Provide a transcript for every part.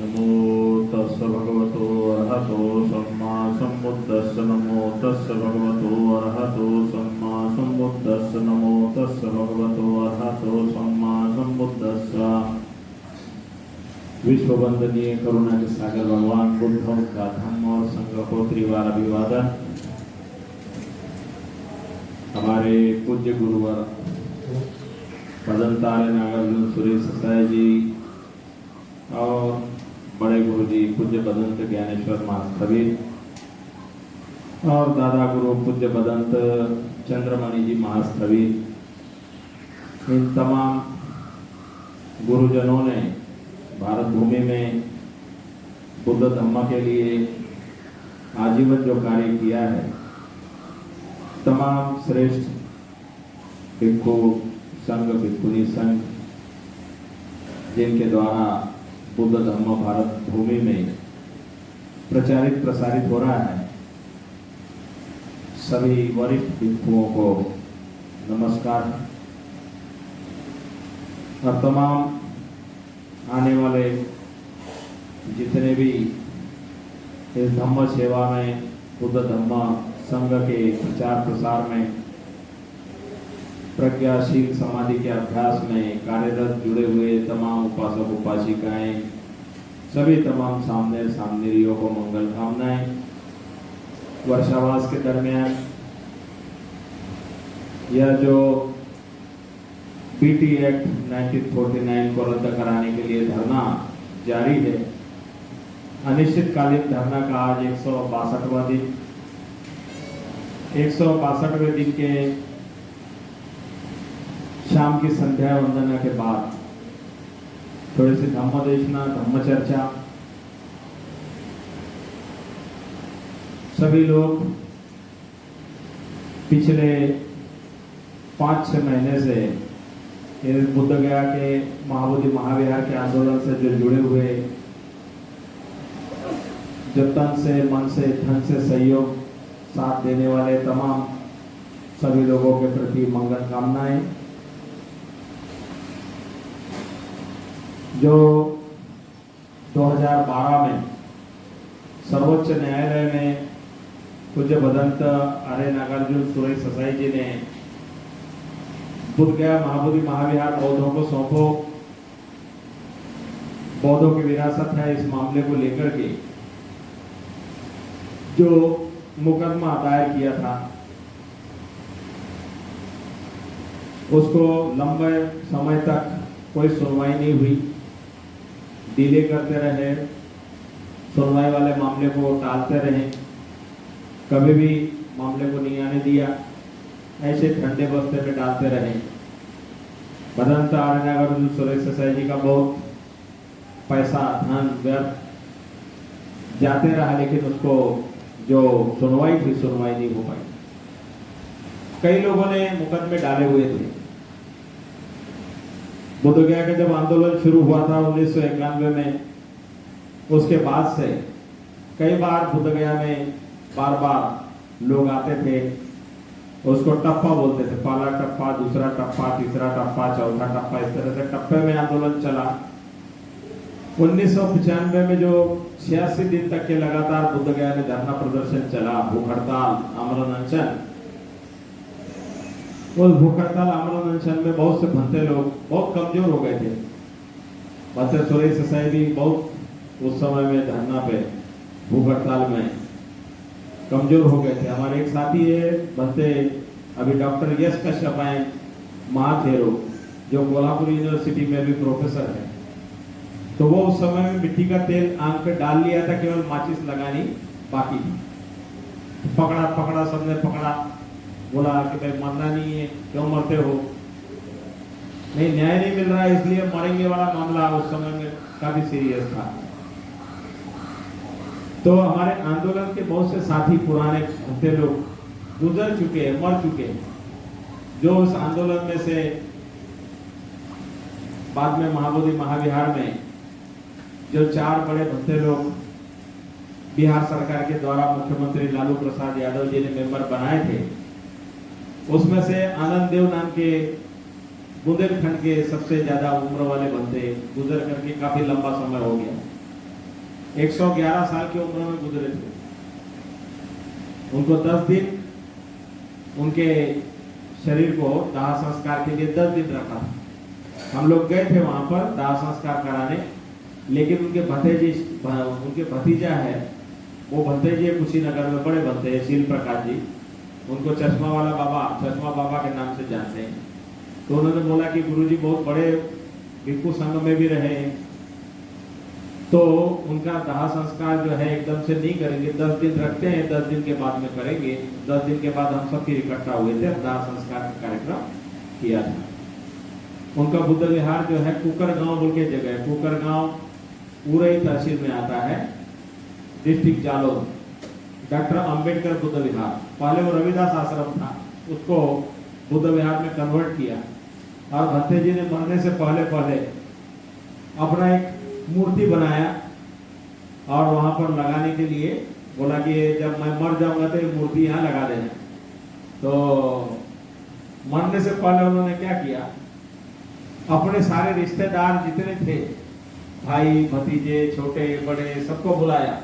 नमो तस् भगवतो अरहतो सम्मा सम्बुद्धस्स नमो तस् भगवतो अरहतो सम्मा सम्बुद्धस्स नमो तस् भगवतो अरहतो सम्मा सम्बुद्धस्स। विश्व वंदनीय करुणा के सागर भगवान बुद्ध का धम्म और संघ को त्रिवार अभिवादन। हमारे पूज्य गुरुवर पदंतारे नागार्जुन सुरेश ससाई जी और बड़े गुरु जी पूज्य बदंत ज्ञानेश्वर महास्थविर और दादा गुरु पूज्य बदंत चंद्रमणि जी महास्थविर, इन तमाम गुरुजनों ने भारत भूमि में बुद्ध धम्म के लिए आजीवन जो कार्य किया है, तमाम श्रेष्ठ भिक्षु संघ भिक्षुणी संघ जिनके द्वारा बुद्ध धम्म भारत भूमि में प्रचारित प्रसारित हो रहा है, सभी वरिष्ठ भिक्षुओं को नमस्कार। और तमाम आने वाले जितने भी इस धम्म सेवा में बुद्ध धम्म संघ के प्रचार प्रसार में प्रज्ञाशील समाधि के अभ्यास में कार्यरत जुड़े हुए तमाम उपासक उपासिकाएं, सभी तमाम सामनेरियों को मंगल कामनाएं। वर्षावास के दरमियान यह जो बीटी एक्ट 1949 को रद्द कराने के लिए धरना जारी है, अनिश्चितकालीन धरना का आज 162वां दिन। 162वें दिन के शाम की संध्या वंदना के बाद थोड़ी सी धम्म देशना धम्म चर्चा। सभी लोग पिछले 5-6 महीने से इस बुद्ध गया के महाबोधि महाविहार के आंदोलन से जो जुड़े हुए, जो तन से मन से धन से सहयोग साथ देने वाले तमाम सभी लोगों के प्रति मंगल कामनाएं। जो 2012 में सर्वोच्च न्यायालय में पूज्य बदंत आर्य नागार्जुन सुरेश ससाई जी ने बुद्ध गया महाबोधि महाविहार बौद्धों को सौंपो, बौद्धों की विरासत है, इस मामले को लेकर के जो मुकदमा दायर किया था, उसको लंबे समय तक कोई सुनवाई नहीं हुई, डिले करते रहे, सुनवाई वाले मामले को टालते रहे, कभी भी मामले को नहीं आने दिया, ऐसे ठंडे बस्ते में डालते रहे। बदंत आर्य नागार्जुन सुरेश ससाई जी का बहुत पैसा धन व्यर्थ जाते रहा, लेकिन उसको जो सुनवाई थी सुनवाई नहीं हो पाई। कई लोगों ने मुकदमे डाले हुए थे। बुद्ध गया का जब आंदोलन शुरू हुआ था 1991 में, उसके बाद से कई बार बुद्ध गया में बार बार लोग आते थे, उसको टप्पा बोलते थे, पहला टप्पा, दूसरा टप्पा, तीसरा टप्पा, चौथा टप्पा, इस तरह से टप्पे में आंदोलन चला। 1995 में जो 86 दिन तक के लगातार बुद्ध गया में धरना प्रदर्शन चला, भूख हड़ताल, आमरण अनशन, उस भूख हड़ताल आमरण अनशन में बहुत से भंते लोग बहुत कमजोर हो गए थे। भंते सुरेश ससाई भी बहुत उस समय में धरना पे भूख हड़ताल में कमजोर हो गए थे। हमारे एक साथी है भंते, अभी डॉक्टर यश कश्यप हैं महाथेरो, जो कोल्हापुर यूनिवर्सिटी में भी प्रोफेसर है, तो वो उस समय में मिट्टी का तेल आंख पे डाल लिया था, केवल माचिस लगानी बाकी थी। पकड़ा, सबने पकड़ा, बोला कि भाई मरना नहीं है, क्यों मरते हो? नहीं, न्याय नहीं मिल रहा है इसलिए मरेंगे वाला मामला उस समय में काफी सीरियस था। तो हमारे आंदोलन के बहुत से साथी पुराने भंते लोग गुजर चुके हैं, मर चुके हैं, जो उस आंदोलन में से बाद में महाबोधि महाविहार में जो 4 बड़े भंते लोग बिहार सरकार के द्वारा मुख्यमंत्री लालू प्रसाद यादव जी ने मेंबर बनाए थे, उसमें से आनंद देव नाम के बुंदेलखंड के सबसे ज्यादा उम्र वाले बंदे गुजर करके काफी लंबा समय हो गया। 111 साल की उम्र में गुजरे थे। उनको 10 दिन उनके शरीर को दाह संस्कार के लिए 10 दिन रखा था। हम लोग गए थे वहां पर दाह संस्कार कराने, लेकिन उनके भतीजा है, वो भतीजे कुशीनगर में बड़े बनते हैं, शील प्रकाश जी, उनको चश्मा बाबा के नाम से जानते हैं। तो उन्होंने बोला कि गुरुजी बहुत बड़े भिक्षु संघ में भी रहे हैं, तो उनका दाह संस्कार जो है एकदम से नहीं करेंगे, 10 दिन रखते हैं, 10 दिन के बाद में करेंगे। 10 दिन के बाद हम सब फिर इकट्ठा हुए थे, दाह संस्कार का कार्यक्रम किया था। उनका बुद्ध विहार जो है कुकर गांव बोल के जगह है, कुकर गांव उरई तहसील में आता है, डिस्ट्रिक्ट जालौर। डॉक्टर अंबेडकर बुद्ध विहार, पहले वो रविदास आश्रम था, उसको बुद्ध विहार में कन्वर्ट किया। और भत्ते जी ने मरने से पहले अपना एक मूर्ति बनाया और वहां पर लगाने के लिए बोला कि जब मैं मर जाऊंगा तो ये मूर्ति यहाँ लगा देना। तो मरने से पहले उन्होंने क्या किया, अपने सारे रिश्तेदार जितने थे, भाई भतीजे छोटे बड़े, सबको बुलाया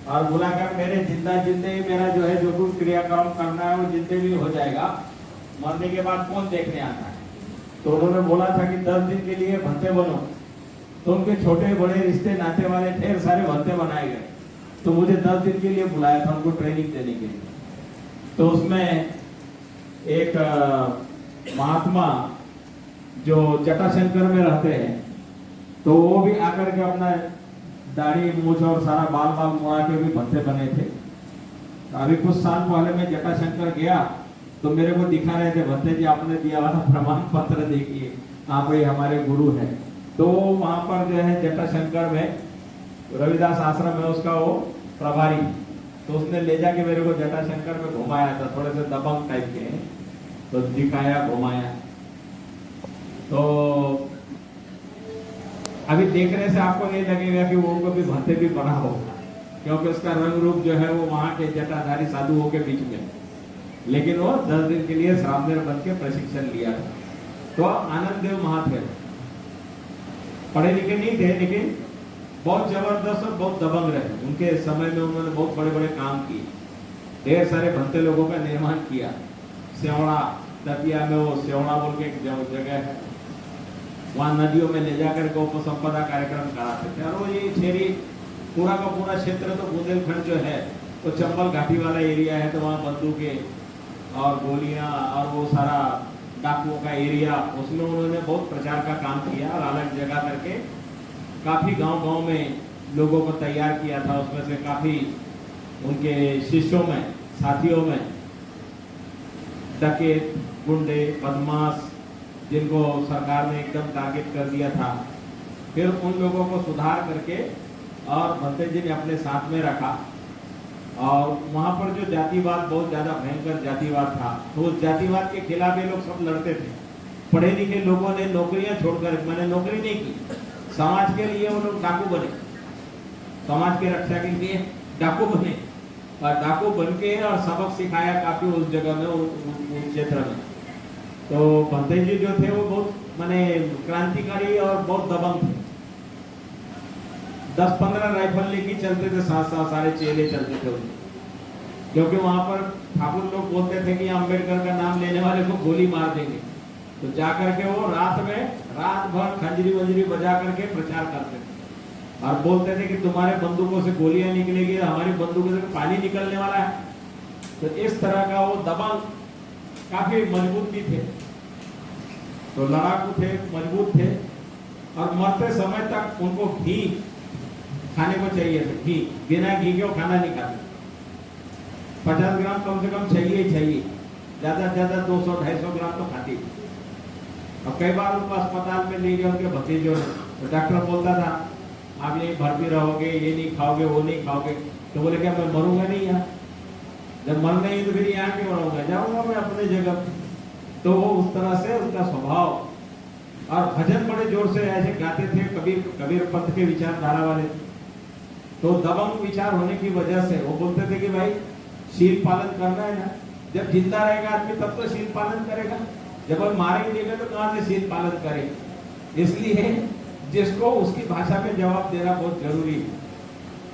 और बुलाकर मेरे जिंदे मेरा जो है जो कुछ क्रियाक्रम करना है वो जिंदे भी हो जाएगा, मरने के बाद कौन देखने आता है। तो उन्होंने बोला था कि 10 दिन के लिए भत्ते बनो, तो उनके छोटे बड़े रिश्ते नाते वाले ढेर सारे भत्ते बनाए गए। तो मुझे 10 दिन के लिए बुलाया था उनको ट्रेनिंग देने के लिए। तो उसमें एक महात्मा जो जटाशंकर में रहते हैं, तो वो भी आकर के अपना दाढ़ी मूछ और सारा बाल मुड़ा के भी भत्ते बने थे। अभी कुछ साल पहले मैं जटाशंकर गया तो मेरे को दिखा रहे थे भत्ते जी, आपने दिया हुआ प्रमाण पत्र देखिए, आप ही हमारे गुरु हैं। तो वहां पर जो है जटाशंकर में रविदास आश्रम में उसका वो प्रभारी, तो उसने ले जाके मेरे को जटाशंकर में घुमाया था, थोड़े से दबंग टाइप के, तो दिखाया घुमाया। तो अभी देखने से आपको नहीं लगेगा कि वो कभी भत्ते भी बना होगा, क्योंकि उसका रंग रूप जो है वो वहां के जटाधारी साधुओं के बीच में, लेकिन वो 10 दिन के लिए श्रावण बन के प्रशिक्षण लिया था। तो आनंद देव महात्मा पढ़े लिखे नहीं थे, लेकिन बहुत जबरदस्त और बहुत दबंग रहे। उनके समय में उन्होंने बहुत बड़े बड़े काम किए, ढेर सारे भत्ते लोगों का निर्माण किया। सेवड़ा दतिया में वो सेवड़ा बोल के एक जगह है, वहां नदियों में ले जाकर के उपसंपदा कार्यक्रम कराते थे। और वो ये छेरी पूरा का पूरा क्षेत्र, तो बुंदेलखंड जो है वो चंबल घाटी वाला एरिया है, तो वहाँ बंदूकें और गोलियां और वो सारा डाकुओं का एरिया, उसमें उन्होंने बहुत प्रचार का काम किया और अलग जगह करके काफी गांव-गांव में लोगों को तैयार किया था। उसमें से काफी उनके शिष्यों में, साथियों में डकैत, गुंडे, बदमाश, जिनको सरकार ने एकदम टारगेट कर दिया था, फिर उन लोगों को सुधार करके और भत्ते जी ने अपने साथ में रखा। और वहां पर जो जातिवाद, बहुत ज्यादा भयंकर जातिवाद था, तो उस जातिवाद के खिलाफ ये लोग सब लड़ते थे। पढ़े लिखे लोगों ने नौकरियां छोड़कर, मैंने नौकरी नहीं की, समाज के लिए वो लोग डाकू बने, समाज की रक्षा के लिए डाकू बने, और डाकू बन के और सबक सिखाया काफी उस जगह में, उस क्षेत्र में। तो भत्ते जी जो थे वो बहुत माने क्रांतिकारी और बहुत दबंग थे। 10-15 राइफल लेके चलते थे, साथ सारे चेले चलते थे उनके, क्योंकि वहां पर ठाकुर लोग बोलते थे कि अम्बेडकर का नाम लेने वाले को गोली मार देंगे। तो जाकर के वो रात भर खंजरी वंजरी बजा करके प्रचार करते थे और बोलते थे कि तुम्हारे बंदूकों से गोलियां निकलेगी, हमारी बंदूकों से पानी निकलने वाला है। तो इस तरह का वो दबंग, काफी मजबूत भी थे, तो लड़ाकू थे, मजबूत थे। और मरते समय तक उनको घी खाने को चाहिए था, घी, बिना घी के वो खाना नहीं खाते। 50 ग्राम कम से कम चाहिए ही चाहिए, ज्यादा से ज्यादा 200-250 ग्राम तो खाती थी। और कई बार उनको अस्पताल में ले गए उनके भतीजों ने, तो डॉक्टर बोलता था आप यही भर्ती रहोगे, ये नहीं खाओगे, वो नहीं खाओगे। तो बोले क्या मैं मरूंगा नहीं यहाँ, जब मर नहीं तो फिर यहाँ क्यों रहूंगा, जाऊंगा मैं अपने जगह। तो वो उस तरह से उनका स्वभाव, और भजन बड़े जोर से ऐसे गाते थे, कबीर पंथ के विचारधारा वाले। तो दबंग विचार होने की वजह से वो बोलते थे कि भाई शील पालन करना है ना, जब जिंदा रहेगा आदमी तब तो शील पालन करेगा, जब हम मारे देगा तो कहां से शील पालन करे। इसलिए जिसको उसकी भाषा में जवाब देना बहुत जरूरी है।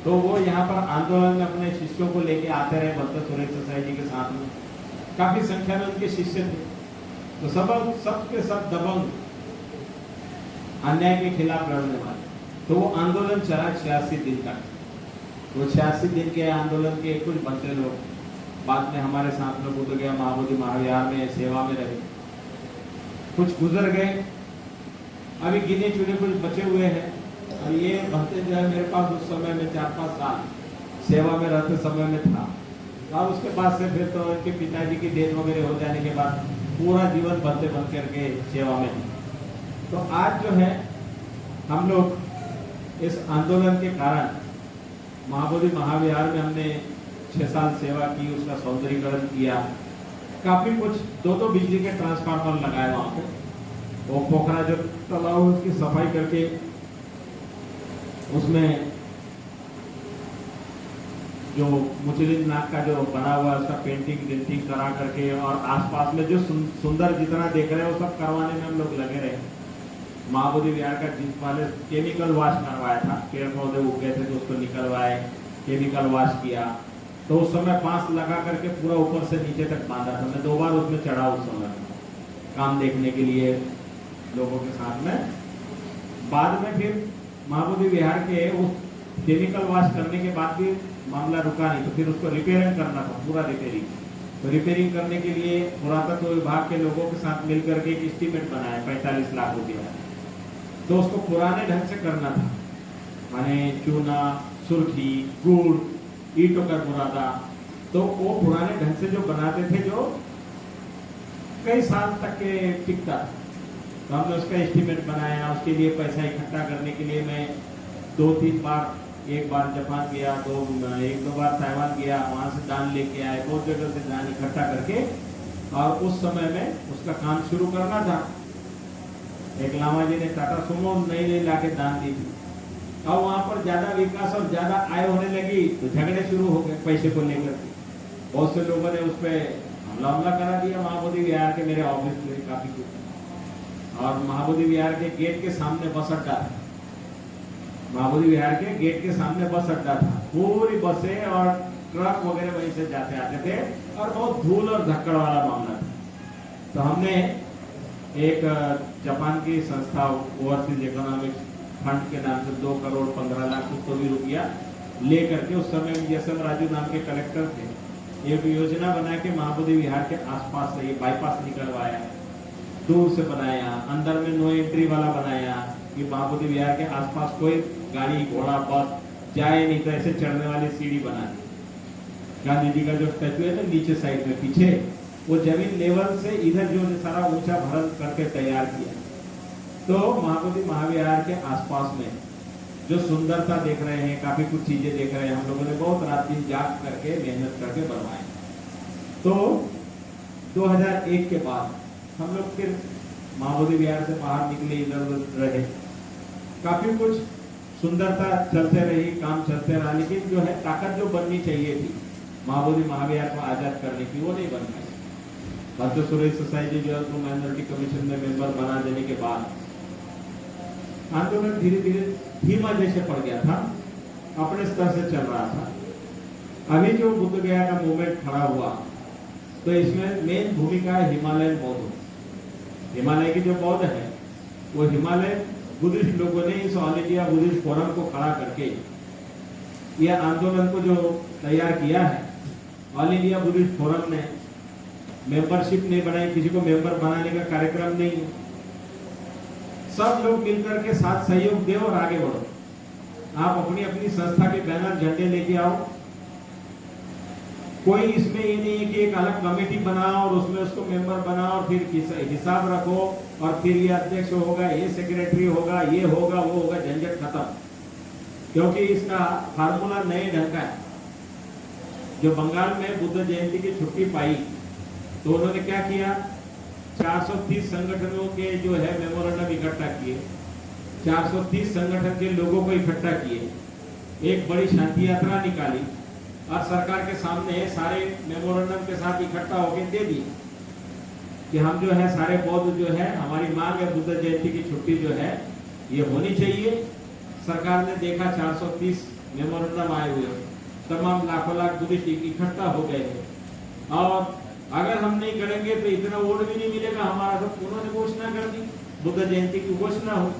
तो वो यहाँ पर आंदोलन में अपने शिष्यों को लेके आते रहे भक्त सुरेश देसाई जी के साथ में। काफी संख्या में उनके शिष्य थे। तो सब के सब दबंग, अन्याय के खिलाफ लड़ने वाले। तो वो आंदोलन चला 86 दिन तक। वो 86 दिन के आंदोलन के कुछ बनते लोग बाद में हमारे साथ में बोध गया महाबोधि महाविहार में सेवा में रहे। कुछ गुजर गए, अभी गिने चुने कुछ बचे हुए हैं। और ये भक्ति जो है मेरे पास उस समय में 4-5 साल सेवा में रहते समय में था। और उसके बाद से फिर तो इनके पिताजी की डेथ वगैरह हो जाने के बाद पूरा जीवन भक्ति बन करके सेवा में। तो आज जो है हम लोग इस आंदोलन के कारण महाबोधि महाविहार में हमने 6 साल सेवा की, उसका सौंदर्यीकरण किया। काफी कुछ 2 बिजली के ट्रांसफार्मर लगाए वहां पे। वो पोखरा जो तालाब उसकी सफाई करके उसमें जो मुचलिन नाग का जो बना हुआ है उसका पेंटिंग करा करके, और आसपास में जो सुंदर जितना देख रहे हैं वो सब करवाने में हम लोग लगे रहे। महाबोधि विहार का जिस वाले केमिकल वॉश करवाया था, पेड़ पौधे उग गए थे तो उसको निकलवाए, केमिकल वॉश किया। तो उस समय पास लगा करके पूरा ऊपर से नीचे तक बांधा था। मैं 2 बार उसमें चढ़ा उस समय काम देखने के लिए लोगों के साथ में। बाद में फिर महाबोधि विहार के उस केमिकल वॉश करने के बाद भी मामला रुका नहीं, तो फिर उसको रिपेयरिंग करना था, पूरा रिपेयरिंग। तो रिपेयरिंग करने के लिए पुरातत्व विभाग के लोगों के साथ मिलकर के एक एस्टीमेट बनाया 45 लाख रुपया। तो उसको पुराने ढंग से करना था, माने चूना, सुर्खी, गुड़, ईंटों का बुरादा। तो वो पुराने ढंग से जो बनाते थे, जो कई साल तक के टिकता। तो हमने उसका एस्टीमेट बनाया। उसके लिए पैसा इकट्ठा करने के लिए मैं 2-3 बार, एक बार जापान गया, 1-2 बार ताइवान गया, वहां से दान लेके आए, बहुत जगह से दान इकट्ठा करके। और उस समय में उसका काम शुरू करना था। एक लामा जी ने टाटा सुमो नई लाके दान दी थी। अब वहां पर ज्यादा विकास और ज्यादा आय होने लगी तो झगड़े शुरू हो गए पैसे को लेकर। बहुत से लोगों ने उस पर हमला करा दिया महाबोधि विहार के मेरे ऑफिस में काफी कुछ। और महाबोधि विहार के गेट के सामने बस अड्डा था। महाबोधि विहार के गेट के सामने बस अड्डा था। पूरी बसें और ट्रक वगैरह वहीं से जाते आते थे और बहुत धूल और धक्कड़ वाला मामला था। तो हमने एक जापान की संस्था ओवरसीज इकोनॉमिक फंड के नाम से 2 करोड़ 15 लाख रुपया लेकर के, उस समय जैसम राजू नाम के कलेक्टर थे, एक योजना बना के महाबोधि विहार के आसपास से ये बाईपास निकलवाया, दूर से बनाया, अंदर में नो एंट्री वाला बनाया कि महाबोधि विहार के आसपास कोई गाड़ी घोड़ा बस जाए नहीं, तो ऐसे चढ़ने वाली सीढ़ी बना दी। गांधी जी का जो स्टैचू है ना नीचे साइड में पीछे, वो जमीन लेवल से इधर जो सारा ऊंचा भरत करके तैयार किया। तो महाबोधि महाविहार के आसपास में जो सुंदरता देख रहे हैं, काफी कुछ चीजें देख रहे हैं, हम लोगों ने बहुत रात दिन जाग करके मेहनत करके बनवाए। तो 2001 के बाद हम लोग फिर महाबोधि विहार से बाहर निकले, इधर रहे, काफी कुछ सुंदरता चलते रही, काम चलते रहा, लेकिन जो है ताकत जो बननी चाहिए थी महाबोधि महाविहार को आजाद करने की, वो नहीं बन पाई। भक्त सुरेश देसाई जी जो है माइनॉरिटी कमीशन में मेंबर बना देने के बाद आंदोलन धीरे धीरे धीमा जैसे पड़ गया था, अपने स्तर से चल रहा था। अभी जो बुद्ध गया का मूवमेंट खड़ा हुआ, तो इसमें मेन भूमिका है हिमालयन बौद्ध। हिमालय के जो बौद्ध है वो हिमालय बुद्धिस्ट लोगों ने इस ऑल इंडिया बुद्धिस्ट फोरम को खड़ा करके यह आंदोलन को जो तैयार किया है। ऑल इंडिया बुद्धिस्ट फोरम ने मेंबरशिप नहीं बनाई, किसी को मेंबर बनाने का कार्यक्रम नहीं है। सब लोग मिलकर के साथ सहयोग दे और आगे बढ़ो। आप अपनी अपनी संस्था के बैनर झंडे लेके आओ। कोई इसमें ये नहीं है कि एक अलग कमेटी बनाओ और उसमें उसको मेंबर बनाओ और फिर हिसाब रखो और फिर ये अध्यक्ष होगा, ये सेक्रेटरी होगा, ये होगा, वो होगा, झंझट खत्म। क्योंकि इसका फार्मूला नए ढंग का है। जो बंगाल में बुद्ध जयंती की छुट्टी पाई, तो उन्होंने क्या किया, 430 संगठनों के जो है मेमोरेंडम इकट्ठा किए, 430 संगठन के लोगों को इकट्ठा किए, एक बड़ी शांति यात्रा निकाली और सरकार के सामने सारे मेमोरेंडम के साथ इकट्ठा होकर दे दिए कि हम जो है सारे बौद्ध जो है, हमारी मांग है बुद्ध जयंती की छुट्टी जो है ये होनी चाहिए। सरकार ने देखा 430 मेमोरेंडम आए हुए, तमाम लाखों लाख बुद्धिस्ट इकट्ठा हो गए हैं, और अगर हम नहीं करेंगे तो इतना वोट भी नहीं मिलेगा हमारा। तो उन्होंने घोषणा कर दी, बुद्ध जयंती की घोषणा हो,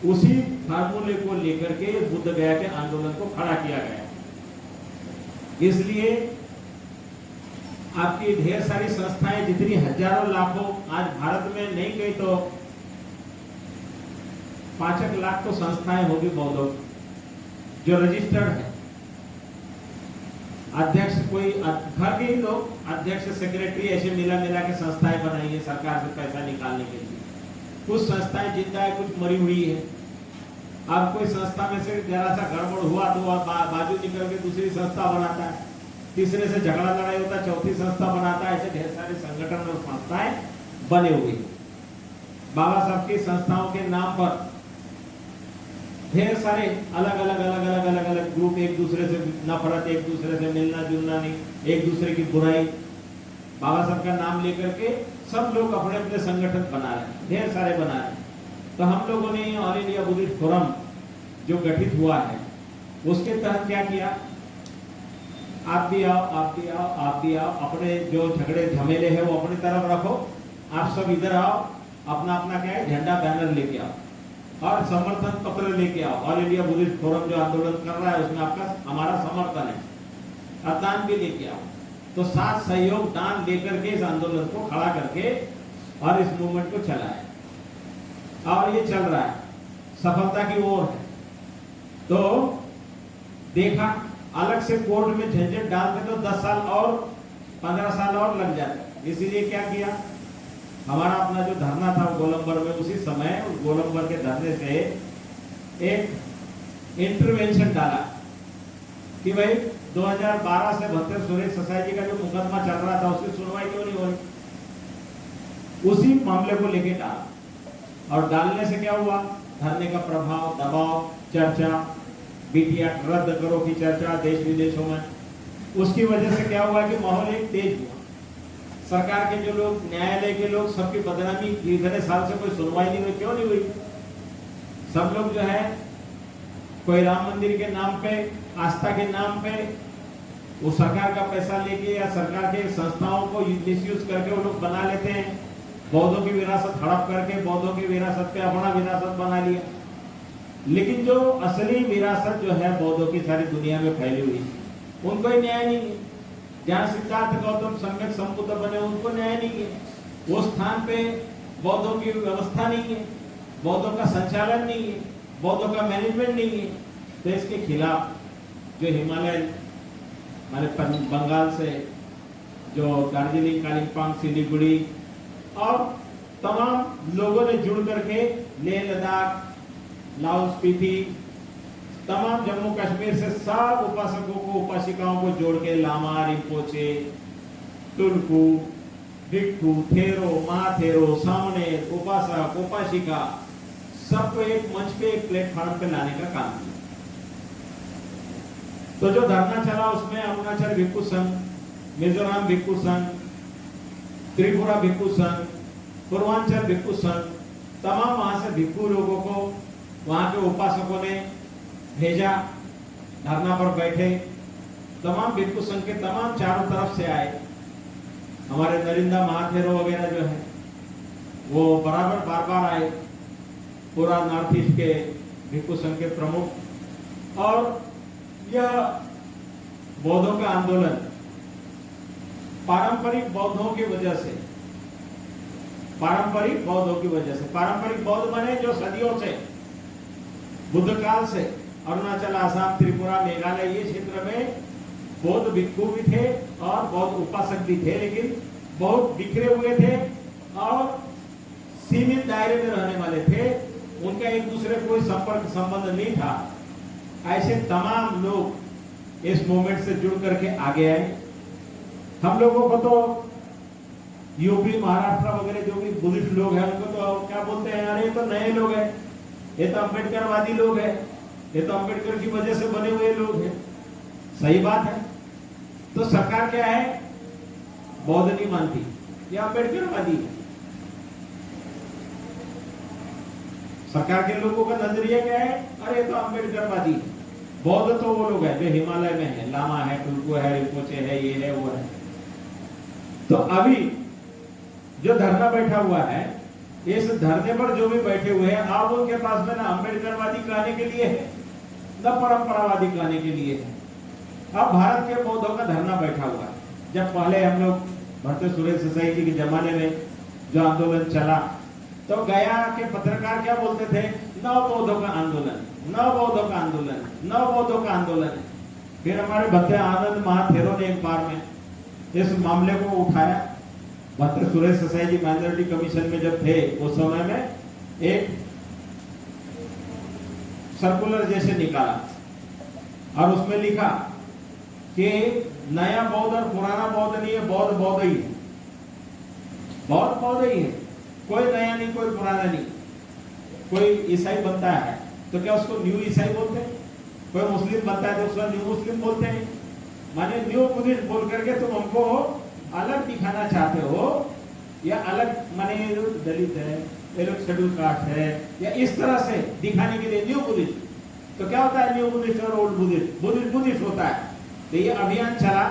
उसी फार्मूले को लेकर के बुद्ध गया के आंदोलन को खड़ा किया गया। इसलिए आपकी ढेर सारी संस्थाएं, जितनी हजारों लाखों आज भारत में नहीं गई तो 5 लाख तो संस्थाएं होगी बौद्धों जो रजिस्टर्ड है। अध्यक्ष कोई घर के ही लोग अध्यक्ष सेक्रेटरी ऐसे मिला के संस्थाएं बनाई है सरकार से पैसा निकालने के लिए। कुछ संस्थाएं जिंदा है, कुछ मरी हुई है। अब कोई संस्था में से जरा सा गड़बड़ हुआ तो बाजू निकल के दूसरी संस्था बनाता है, तीसरे से झगड़ा लड़ाई होता है, चौथी संस्था बनाता है। ऐसे ढेर सारे संगठन और संस्थाएं बने हुए। बाबा साहब की संस्थाओं के नाम पर ढेर सारे अलग अलग ग्रुप, एक दूसरे से नफरत, एक दूसरे से मिलना जुलना नहीं, एक दूसरे की बुराई, बाबा साहब का नाम लेकर के सब लोग अपने अपने संगठन बना रहे हैं, ढेर सारे बना रहे हैं। तो हम लोगों ने ऑल इंडिया बुद्धिस्ट फोरम जो गठित हुआ है उसके तहत क्या किया, आप भी आओ, आप भी आओ, आप भी आओ, अपने जो झगड़े झमेले हैं वो अपनी तरफ रखो, आप सब इधर आओ, अपना अपना क्या है झंडा बैनर लेके आओ और समर्थन पत्र लेके आओ। ऑल इंडिया बुद्धिस्ट फोरम जो आंदोलन कर रहा है उसमें आपका हमारा समर्थन है, और दान भी लेके आओ। तो साथ सहयोग दान लेकर के इस आंदोलन को खड़ा करके और इस मूवमेंट को चलाए, और ये चल रहा है, सफलता की ओर है। तो देखा अलग से कोर्ट में झंझट डालते तो 10 साल और 15 साल और लग जाते। इसीलिए क्या किया, हमारा अपना जो धरना था गोलंबर में, उसी समय उस गोलंबर के धरने से एक इंटरवेंशन डाला कि भाई 2012 से भत्तर सुरेश सोसाइटी का जो मुकदमा चल रहा था उसकी सुनवाई क्यों नहीं हो रही, उसी मामले को लेके डाला। और डालने से क्या हुआ, धरने का प्रभाव, दबाव, चर्चा, बीटीआर रद्द करो की चर्चा देश विदेशों में, उसकी वजह से क्या हुआ कि माहौल एक तेज हुआ। सरकार के जो लोग, न्यायालय के लोग, सबकी बदनामी, इतने साल से कोई सुनवाई नहीं हुई, क्यों नहीं हुई? सब लोग जो है कोई राम मंदिर के नाम पे, आस्था के नाम पे वो सरकार का पैसा लेके या सरकार के संस्थाओं को मिसयूज करके वो लोग बना लेते हैं, बौद्धों की विरासत हड़प करके बौद्धों की विरासत पे अपना विरासत बना लिया। लेकिन जो असली विरासत जो है बौद्धों की सारी दुनिया में फैली हुई, उनको ही न्याय नहीं है। जहाँ सिद्धार्थ गौतम सम्यक संबुद्ध बने उनको न्याय नहीं है, वो स्थान पे बौद्धों की व्यवस्था नहीं है, बौद्धों का संचालन नहीं है, बौद्धों का मैनेजमेंट नहीं है। तो इसके खिलाफ जो हिमालय माने बंगाल से जो दार्जिलिंग, कालिम्पोंग, सिलीगुड़ी और तमाम लोगों ने जुड़ करके लेह लद्दाख, लाहौल स्पीति, तमाम जम्मू कश्मीर से सब उपासकों को, उपासिकाओं को जोड़ के लामा, रिम्पोचे, तुर्कू, भिक्षु, थेरो, महाथेरो, सामने, उपासक, उपासिका, सबको एक मंच पे, एक प्लेटफॉर्म पे लाने का काम किया। तो जो धरना चला उसमें अरुणाचल भिक्षु संघ, मिजोरम भिक्षु संघ, त्रिपुरा भिक्षु संघ, पूर्वांचल भिक्षु संघ, तमाम वहां से भिक्षु लोगों को वहां के उपासकों ने भेजा, धरना पर बैठे। तमाम भिक्षु संघ के तमाम चारों तरफ से आए। हमारे नरिंदा महाथेरो वगैरह जो है वो बराबर बार बार आए, पूरा नॉर्थ ईस्ट के भिक्षु संघ के प्रमुख। और यह बौद्धों का आंदोलन पारंपरिक बौद्धों की वजह से, पारंपरिक बौद्धों की वजह से, पारंपरिक बौद्ध बने जो सदियों से, बुद्ध काल से अरुणाचल, आसाम, त्रिपुरा, मेघालय ये क्षेत्र में बौद्ध भिक्षु भी थे और बौद्ध उपासक भी थे, लेकिन बहुत बिखरे हुए थे और सीमित दायरे में रहने वाले थे, उनका एक दूसरे कोई संपर्क संबंध नहीं था। ऐसे तमाम लोग इस मूवमेंट से जुड़ करके आगे आए। हम लोगों को तो यूपी, महाराष्ट्र वगैरह जो भी बुद्धिस्ट लोग हैं उनको तो क्या बोलते हैं, अरे ये तो नए लोग हैं, ये तो अम्बेडकरवादी लोग हैं, ये तो अम्बेडकर की वजह से बने हुए लोग हैं। सही बात है। तो सरकार क्या है, बौद्ध नहीं मानती, ये अम्बेडकरवादी है। सरकार के लोगों का नजरिया क्या है, अरे ये तो अम्बेडकरवादी है। बौद्ध तो वो लोग हैं जो हिमालय में है, लामा है, टुल्कू है, रिपोचे है, ये है, वो है। तो अभी जो धरना बैठा हुआ है, इस धरने पर जो भी बैठे हुए हैं, आप उनके पास में ना अम्बेडकरवादी कहने के लिए है, न परंपरावादी कहने के लिए है। अब भारत के बौद्धों का धरना बैठा हुआ है। जब पहले हम लोग भरते सुरेश देसाई जी के जमाने में जो आंदोलन चला, तो गया के पत्रकार क्या बोलते थे? नव बौद्धों का आंदोलन, नव बौद्धों का आंदोलन, नव बौद्धों का आंदोलन। फिर हमारे भत्ते आनंद महाथेरो ने एक बार में इस मामले को उठाया। भत्ते सुरेश देसाई जी माइनॉरिटी कमीशन में जब थे, उस समय में एक सर्कुलर जैसे निकाला और उसमें लिखा कि नया बौद्ध और पुराना बौद्ध नहीं है, बौद्ध बौद्ध ही है, बौद्ध बौद्ध ही है, कोई नया नहीं, कोई पुराना नहीं। कोई ईसाई बनता है तो क्या उसको न्यू ईसाई बोलते हैं? कोई मुस्लिम बनता है तो उसको न्यू मुस्लिम बोलते हैं? माने न्यू बुद्धिस्ट बोल करके तुम हमको अलग दिखाना चाहते हो, या अलग माने ये लोग दलित है, ये लोग शेड्यूल कास्ट है, या इस तरह से दिखाने के लिए न्यू बुद्धिस्ट। तो क्या होता है न्यू बुद्धिस्ट और ओल्ड बुद्धिस्ट? बुद्धिस्ट बुद्धिस्ट होता है। तो ये अभियान चला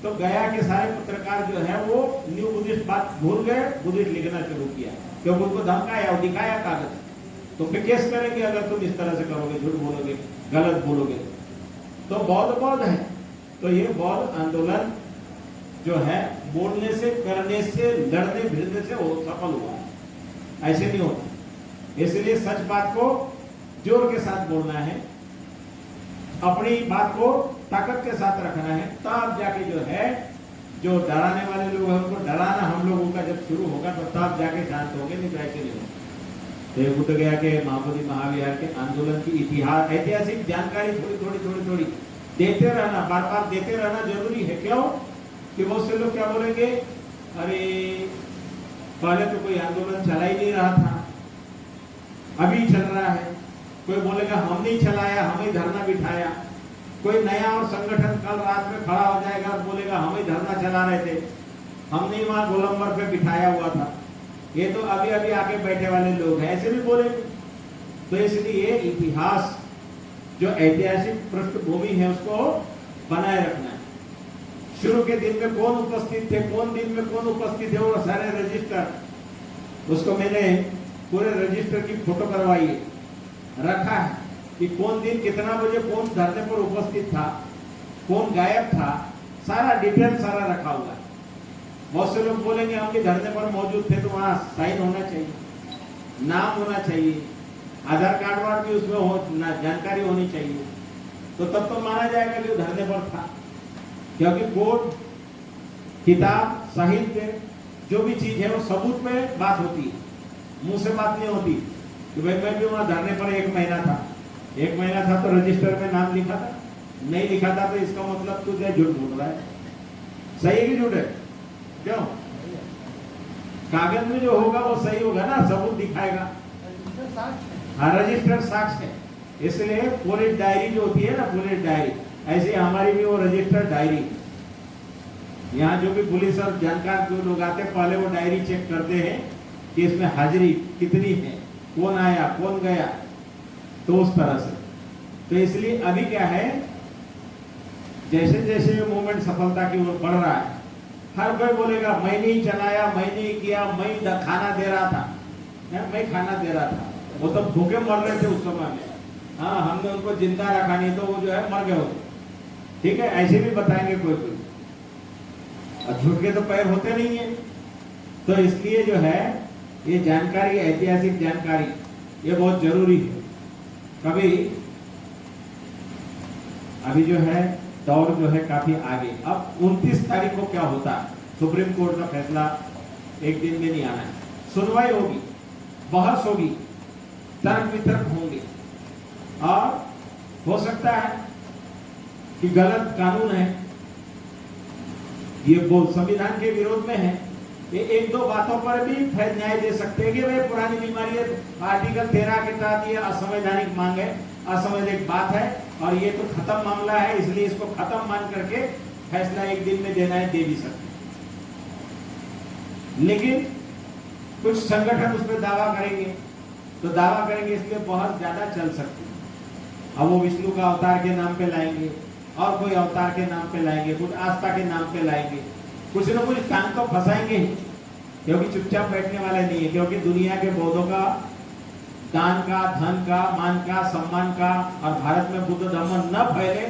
तो गया के सारे पत्रकार जो है वो न्यू बुद्धिस्ट बात भूल गए, बुद्धिस्ट लिखना शुरू किया, क्योंकि उनको धमकाया और दिखाया कागज। तो फिर केस करेंगे अगर तुम इस तरह से करोगे, झूठ बोलोगे, गलत बोलोगे। तो बौद्ध बौद्ध है। तो ये बौद्ध आंदोलन जो है बोलने से, करने से, लड़ने भिड़ने से वो सफल हुआ, ऐसे नहीं होता। इसलिए सच बात को जोर के साथ बोलना है, अपनी बात को ताकत के साथ रखना है, तब जाके जो है जो डराने वाले लोग हैं उनको डराना हम लोगों का जब शुरू होगा तो तब जाके शांत होंगे, नहीं तो ऐसे नहीं होगा। तो बुद्ध गया के महाबोधि महाविहार के आंदोलन की इतिहास, ऐतिहासिक जानकारी थोड़ी देते रहना, बार बार देते रहना जरूरी है। क्यों? कि बहुत से लोग क्या बोलेंगे, अरे पहले तो कोई आंदोलन चला ही नहीं रहा था, अभी चल रहा है। कोई बोलेगा हमने ही चलाया, हमें धरना बिठाया। कोई नया और संगठन कल रात में खड़ा हो जाएगा और बोलेगा हमें धरना चला रहे थे, हमने ही वहां गोलंबर पे बिठाया हुआ था, ये तो अभी अभी आके बैठे वाले लोग हैं, ऐसे भी बोलेंगे। तो इसलिए इतिहास जो ऐतिहासिक पृष्ठभूमि है उसको बनाए रखना है। शुरू के दिन में कौन उपस्थित थे, कौन दिन में कौन उपस्थित थे, वो सारे रजिस्टर, उसको मैंने पूरे रजिस्टर की फोटो करवाई है, रखा है कि कौन दिन कितना बजे कौन धरने पर उपस्थित था, कौन गायब था, सारा डिटेल सारा रखा हुआ है। बहुत से लोग बोलेंगे हम भी धरने पर मौजूद थे, तो वहां साइन होना चाहिए, नाम होना चाहिए, आधार कार्ड वार्ड भी उसमें हो, जानकारी होनी चाहिए, तो तब तो माना जाएगा कि वो धरने पर था। क्योंकि कोर्ट, किताब, साहित्य जो भी चीज है वो सबूत में बात होती है, मुंह से बात नहीं होती कि भाई मैं भी वहां धरने पर 1 महीना था, 1 महीना था तो रजिस्टर में नाम लिखा था, नहीं लिखा था तो इसका मतलब तू जो झूठ बोल रहा है। सही है कि झूठ है? क्यों? कागज में जो होगा वो सही होगा ना, सबूत दिखाएगा। हाँ, रजिस्टर साक्ष्य है। इसलिए पुलिस डायरी जो होती है ना, पुलिस डायरी, ऐसे हमारी भी वो रजिस्टर डायरी। यहाँ जो भी पुलिस और जानकार जो लोग आते हैं पहले वो डायरी चेक करते हैं कि इसमें हाजिरी कितनी है, कौन आया, कौन गया, तो उस तरह से। तो इसलिए अभी क्या है, जैसे जैसे ये मूवमेंट सफलता की ओर बढ़ रहा है, हर कोई बोलेगा मैंने ही चलाया, मैंने ही किया, मैं खाना दे रहा था, मैं खाना दे रहा था। वो तो भूखे मर रहे थे उस समय में, हाँ हमने उनको जिंदा रखा, नहीं तो वो जो है मर गए होते। ठीक है, ऐसे भी बताएंगे कोई कोई, और झूठ के तो पैर होते नहीं है। तो इसलिए जो है ये जानकारी, ऐतिहासिक जानकारी, ये बहुत जरूरी है। कभी अभी जो है दौर जो है काफी आगे। अब 29 तारीख को क्या होता है, सुप्रीम कोर्ट का फैसला एक दिन में नहीं आना है, सुनवाई होगी, बहस होगी, तर्क वितर्क होंगे, और हो सकता है कि गलत कानून है, ये वो संविधान के विरोध में है, ये 1-2 बातों पर भी न्याय दे सकते हैं कि भाई पुरानी बीमारी है, आर्टिकल 13 के तहत ये असंवैधानिक मांग है, असंवैधानिक बात है, और ये तो खत्म मामला है, इसलिए इसको खत्म मान करके फैसला एक दिन में देना है, दे भी सकते। लेकिन कुछ संगठन उस पर दावा करेंगे, तो दावा करेंगे इसलिए बहुत ज्यादा चल सकती है। अब वो विष्णु का अवतार के नाम पे लाएंगे और कोई अवतार के नाम पे लाएंगे, कुछ आस्था के नाम पे लाएंगे, कुछ न कुछ टांग तो फंसाएंगे ही, क्योंकि चुपचाप बैठने वाले नहीं है। क्योंकि दुनिया के बौद्धों का दान का, धन का, मान का, सम्मान का, और भारत में बुद्ध धर्म न फैले,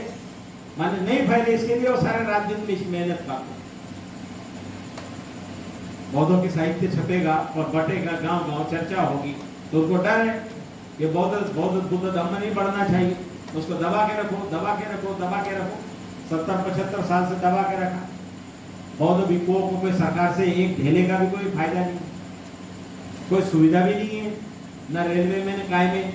माने नहीं फैले, इसके लिए वो सारे राज्य में मेहनत करते। बौद्धों की साहित्य छपेगा और बटेगा, गांव गांव चर्चा होगी, तो उनको डर है ये बौद्ध बुद्ध धर्म नहीं बढ़ना चाहिए, उसको दबा के रखो, दबा के रखो, दबा के रखो। 70-75 साल से दबा के रखा। बौद्ध भिक्षुओं को कोई सरकार से एक ढेले का भी कोई फायदा नहीं, कोई सुविधा भी नहीं है, न रेलवे में न काय में।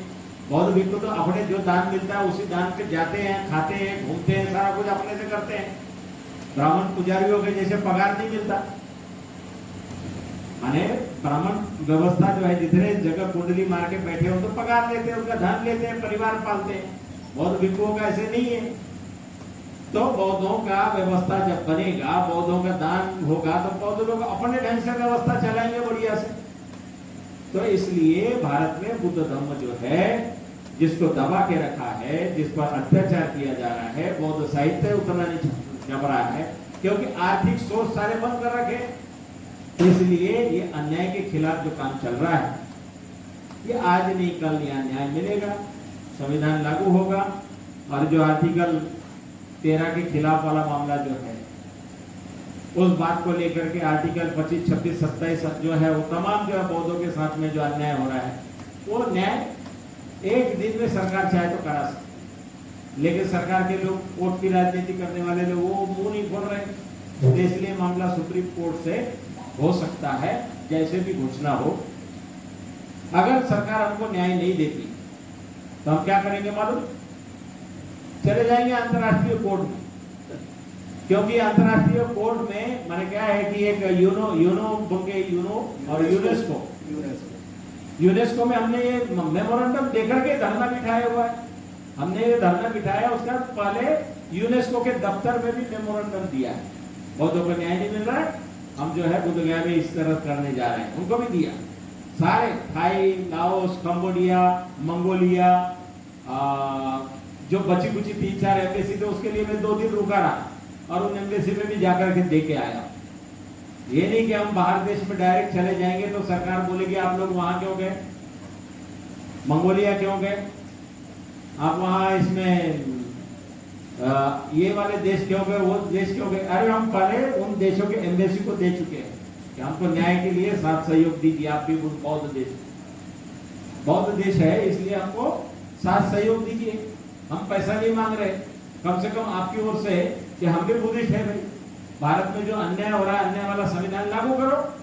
बौद्ध भिक्षु तो अपने जो दान मिलता है उसी दान पे जाते हैं, खाते हैं, घूमते हैं, सारा कुछ अपने से करते हैं। ब्राह्मण पुजारियों के जैसे पगार नहीं मिलता, माने ब्राह्मण व्यवस्था जो है जितने जगह कुंडली मार के बैठे हो तो पगार लेते हैं, उनका धन लेते हैं, परिवार पालते हैं। बौद्ध भिक्षुओं का ऐसे नहीं है। तो बौद्धों का व्यवस्था जब बनेगा, बौद्धों का दान होगा, तो बौद्ध लोग अपने ढंग से व्यवस्था चलाएंगे बढ़िया से। तो इसलिए भारत में बुद्ध धर्म जो है, जिसको दबा के रखा है, जिस पर अत्याचार किया जा रहा है, बौद्ध साहित्य उतना नहीं छप रहा है, क्योंकि आर्थिक सोच सारे बंद कर रखे। इसलिए ये अन्याय के खिलाफ जो काम चल रहा है, ये आज नहीं कल यहाँ न्याय मिलेगा, संविधान लागू होगा, और जो आर्टिकल 13 के खिलाफ वाला मामला जो है, उस बात को लेकर के आर्टिकल 25, 26, 27 जो है, वो तमाम जो है बौद्धों के साथ में जो अन्याय हो रहा है, वो न्याय एक दिन में सरकार चाहे तो करा सकती, लेकिन सरकार के लोग, वोट की राजनीति करने वाले लोग, वो मुंह नहीं खोल रहे। तो इसलिए मामला सुप्रीम कोर्ट से हो सकता है, जैसे भी घोषणा हो। अगर सरकार हमको न्याय नहीं देती तो हम क्या करेंगे मालूम? चले जाएंगे अंतर्राष्ट्रीय कोर्ट में, क्योंकि अंतर्राष्ट्रीय कोर्ट में माने क्या है कि एक यूनो और यूनेस्को में हमने ये मेमोरेंडम देकर के धरना बिठाया हुआ है। हमने ये धरना बिठाया, उसका पहले यूनेस्को के दफ्तर में भी मेमोरेंडम दिया है। बौद्धों को न्याय नहीं मिल रहा है, हम जो है बुद्धगया में इस तरह करने जा रहे हैं, उनको भी दिया। सारे थाई, लाओस, कंबोडिया, मंगोलिया, जो बची कुची 3-4 एम्बेसी थे, उसके लिए मैं 2 दिन रुका रहा और उन एम्बेसी में भी जाकर के दे के आया। ये नहीं कि हम बाहर देश में डायरेक्ट चले जाएंगे तो सरकार बोलेगी आप लोग वहां क्यों गए, मंगोलिया क्यों गए, आप वहां इसमें ये वाले देश क्यों गए, वो देश क्यों गए। अरे हम पहले उन देशों के एम्बेसी को दे चुके हैं कि हमको न्याय के लिए साथ सहयोग दीजिए। आप भी बौद्ध देश है, इसलिए हमको साथ सहयोग दीजिए। हम पैसा नहीं मांग रहे, कम से कम आपकी ओर से कि हम भी बुद्धिस्ट है भाई, भारत में जो अन्याय हो रहा है, अन्याय वाला संविधान लागू करो।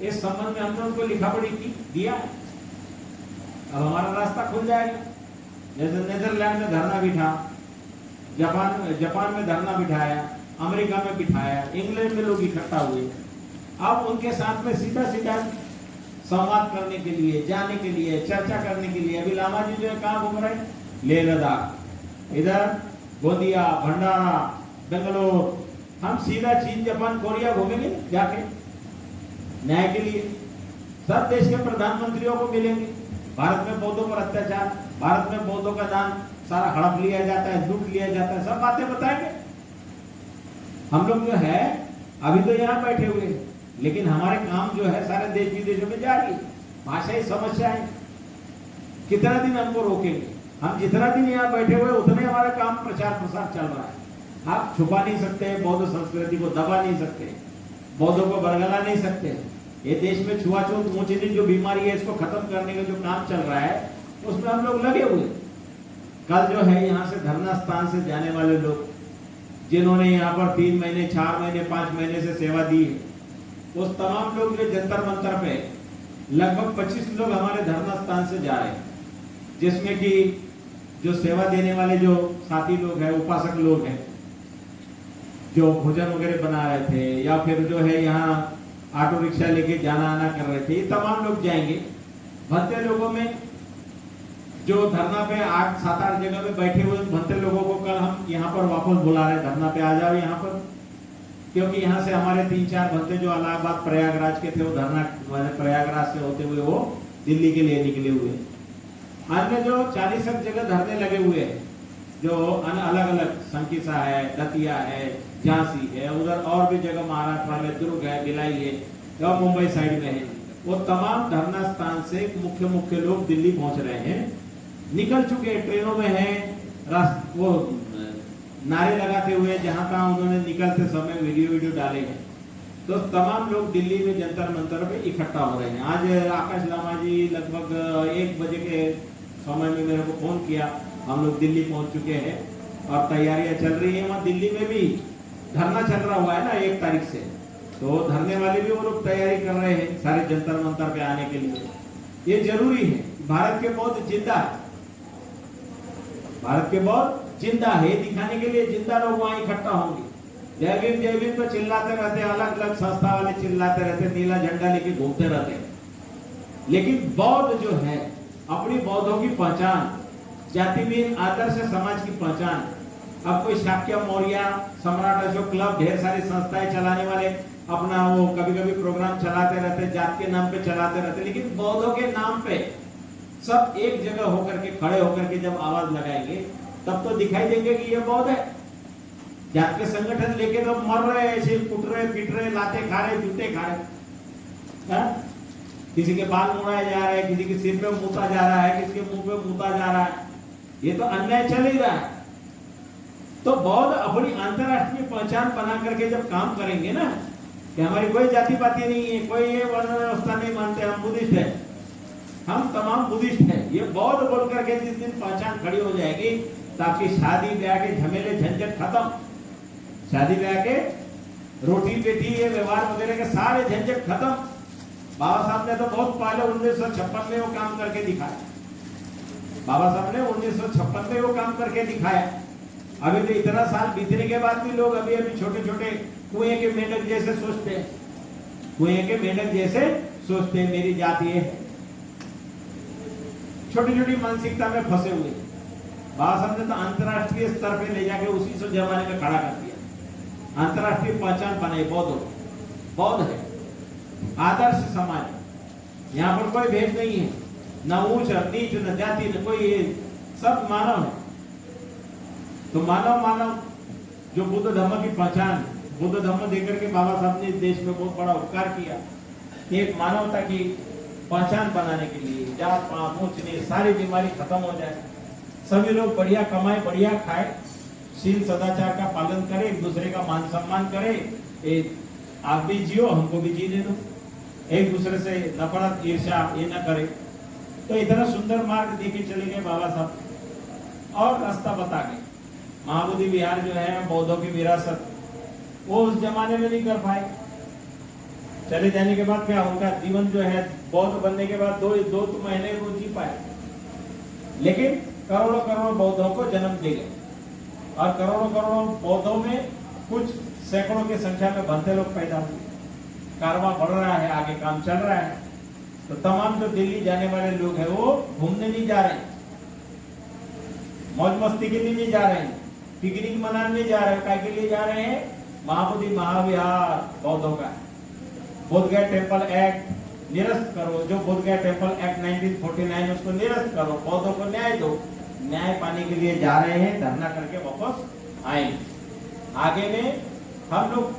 इस संबंध में हमने उनको लिखा पढ़ी की दिया, अब हमारा रास्ता खुल जाएगा। जैसे नेदरलैंड में धरना बिठा, जापान में धरना बिठाया, अमेरिका में बिठाया, इंग्लैंड में लोग इकट्ठा हुए। अब उनके साथ में सीधा सीधा संवाद करने के लिए, जाने के लिए, चर्चा करने के लिए। अभी लामा जी जो है कहाँ घूम रहे हैं? लेह लद्दाख, इधर गोंदिया, भंडारा, बेंगलोर। हम सीधा चीन, जापान, कोरिया घूमेंगे जाके न्याय के लिए। सब देश के प्रधानमंत्रियों को मिलेंगे। भारत में बौद्धों पर अत्याचार, भारत में बौद्धों का दान सारा हड़प लिया जाता है, लूट लिया जाता है, सब बातें बताएंगे। हम लोग जो है अभी तो यहाँ बैठे हुए, लेकिन हमारे काम जो है सारे देश विदेशों में जारी है। भाषाई समस्याएं कितना दिन हमको रोकेंगे? हम जितना दिन यहाँ बैठे हुए उतने हमारा काम प्रचार प्रसार चल रहा है। आप छुपा नहीं सकते, बौद्ध संस्कृति को दबा नहीं सकते, बौद्धों को बरगला नहीं सकते। ये देश में छुआछूत, ऊंच नीच जो बीमारी है, इसको खत्म करने का जो काम चल रहा है, उसमें हम लोग लगे हुए। कल जो है यहाँ से धरना स्थान से जाने वाले लोग, जिन्होंने यहाँ पर 3 महीने, 4 महीने, 5 महीने से सेवा दी है, उस तमाम लोग जो जंतर मंतर पे लगभग 25 लोग हमारे धरना स्थान से जा रहे हैं, जिसमें कि जो सेवा देने वाले जो साथी लोग हैं, उपासक लोग हैं, जो भोजन वगैरह बना रहे थे, या फिर जो है यहाँ ऑटो रिक्शा लेके जाना आना कर रहे थे, ये तमाम लोग जाएंगे। भद्दे लोगों में जो धरना पे 8-7-8 जगह पे बैठे हुए भद्दे लोगों को कल हम यहाँ पर वापस बुला रहे हैं, धरना पे आ जाओ यहाँ पर। क्योंकि यहाँ से हमारे 3-4 भद्दे जो इलाहाबाद प्रयागराज के थे, वो धरना प्रयागराज से होते हुए वो दिल्ली के लिए निकले हुए। अन्य जो 40 जगह धरने लगे हुए हैं, जो अलग अलग संकिसा है, दतिया है, झांसी है, उधर और भी जगह महाराष्ट्र में दुर्ग है, भिलाई है और मुंबई साइड में है, वो तमाम धरना स्थान से मुख्य मुख्य लोग दिल्ली पहुंच रहे हैं, निकल चुके ट्रेनों में हैं, वो नारे लगाते हुए जहां तहां उन्होंने निकलते समय वीडियो डाले हैं। तो तमाम लोग दिल्ली में जंतर मंतर पे इकट्ठा हो रहे हैं। आज आकाश लामा जी लगभग 1 बजे के समय में मेरे को फोन किया, हम लोग दिल्ली पहुंच चुके हैं और तैयारियां चल रही है। वहां दिल्ली में भी धरना चल रहा हुआ है ना 1 तारीख से, तो धरने वाले भी वो लोग तैयारी कर रहे हैं सारे जंतर मंतर पे आने के लिए। ये जरूरी है, भारत के बौद्ध जिंदा है, भारत के बौद्ध जिंदा है, दिखाने के लिए जिंदा लोग वहां इकट्ठा होंगे। जय भीम तो चिल्लाते रहते, अलग अलग संस्था वाले चिल्लाते रहते, नीला झंडा लेके घूमते रहते, लेकिन बौद्ध जो है अपनी बौद्धों की पहचान, जातिहीन आदर्श समाज की पहचान। अब कोई शाक्य मौर्य, सम्राट अशोक क्लब, ढेर सारी संस्थाएं चलाने वाले अपना वो कभी कभी प्रोग्राम चलाते रहते, जात के नाम पे चलाते रहते, लेकिन बौद्धों के नाम पे सब एक जगह होकर के खड़े होकर के जब आवाज लगाएंगे तब तो दिखाई देंगे कि ये बौद्ध है। जात के संगठन लेके तो मर रहे, ऐसे कुट रहे, पीट रहे, लाते खा रहे, जूते खा रहे, किसी के बाल मुड़ाए जा रहे हैं, किसी के सिर पे मूता जा रहा है, किसी के मुंह पे मूता जा रहा है, ये तो अन्याय चल ही रहा है। तो बौद्ध अपनी अंतरराष्ट्रीय पहचान बना करके जब काम करेंगे ना कि हमारी कोई जाति पाति नहीं है, कोई ये वर्ण व्यवस्था नहीं मानते, हम बुद्धिस्ट है, हम तमाम बुद्धिस्ट है, ये बौद्ध बोल करके जिस दिन पहचान खड़ी हो जाएगी तो आपकी शादी ब्याह के झमेले झंझट खत्म। शादी ब्याह के रोटी पेटी ये व्यवहार वगैरह के सारे झंझट खत्म। बाबा साहब ने तो बहुत पहले 1956 में वो काम करके दिखाया, बाबा साहब ने 1956 में वो काम करके दिखाया। अभी तो इतना साल बीतने के बाद भी लोग अभी छोटे छोटे कुएं के मेंढक जैसे सोचते हैं, कुएं के मेंढक जैसे सोचते हैं मेरी जाति है, छोटी छोटी मानसिकता में फंसे हुए। बाबा साहब ने तो अंतरराष्ट्रीय स्तर पे ले जाके उसी से जमाने में खड़ा कर दिया, अंतरराष्ट्रीय पहचान बनाई। बौद्ध है आदर्श समाज, यहाँ पर कोई भेद नहीं है, न ऊंच नीच न जाति न कोई, सब मानव है। तो मानव जो बुद्ध धर्म की पहचान, बुद्ध धर्म देकर के बाबा साहब ने देश में बहुत बड़ा उपकार किया। एक मानवता की पहचान बनाने के लिए जात पात ऊंच नीच सारी बीमारी खत्म हो जाए, सभी लोग बढ़िया कमाए, बढ़िया खाए, शील सदाचार का पालन करे, एक दूसरे का मान सम्मान करे, आप भी जियो हमको भी जीने दो, एक दूसरे से नफरत ईर्ष्या ये न करे। तो इतना सुंदर मार्ग देके चले गए बाबा साहब और रास्ता बता गए। महाबोधि विहार जो है बौद्धों की विरासत, वो उस जमाने में नहीं कर पाए। चले जाने के बाद क्या उनका जीवन जो है बौद्ध बनने के बाद दो महीने वो जी पाए, लेकिन करोड़ों करोड़ों बौद्धों को जन्म दे गए और करोड़ों करोड़ों बौद्धों में कुछ सैकड़ों की संख्या में भंते लोग पैदा हुए। कारवां बढ़ रहा है, आगे काम चल रहा है। तो तमाम जो दिल्ली जाने वाले लोग हैं वो घूमने नहीं जा रहे, मौज मस्ती के लिए नहीं जा रहे हैं, पिकनिक मनाने नहीं जा रहे हैं, काय के लिए जा रहे हैं? महाबोधि महाविहार बौद्धों का, बोध गया टेम्पल एक्ट निरस्त करो, जो बोध गया टेम्पल एक्ट 1949 उसको निरस्त करो, बौद्धों को न्याय दो। न्याय पाने के लिए जा रहे हैं, धरना करके वापस आएंगे। आगे में हम लोग,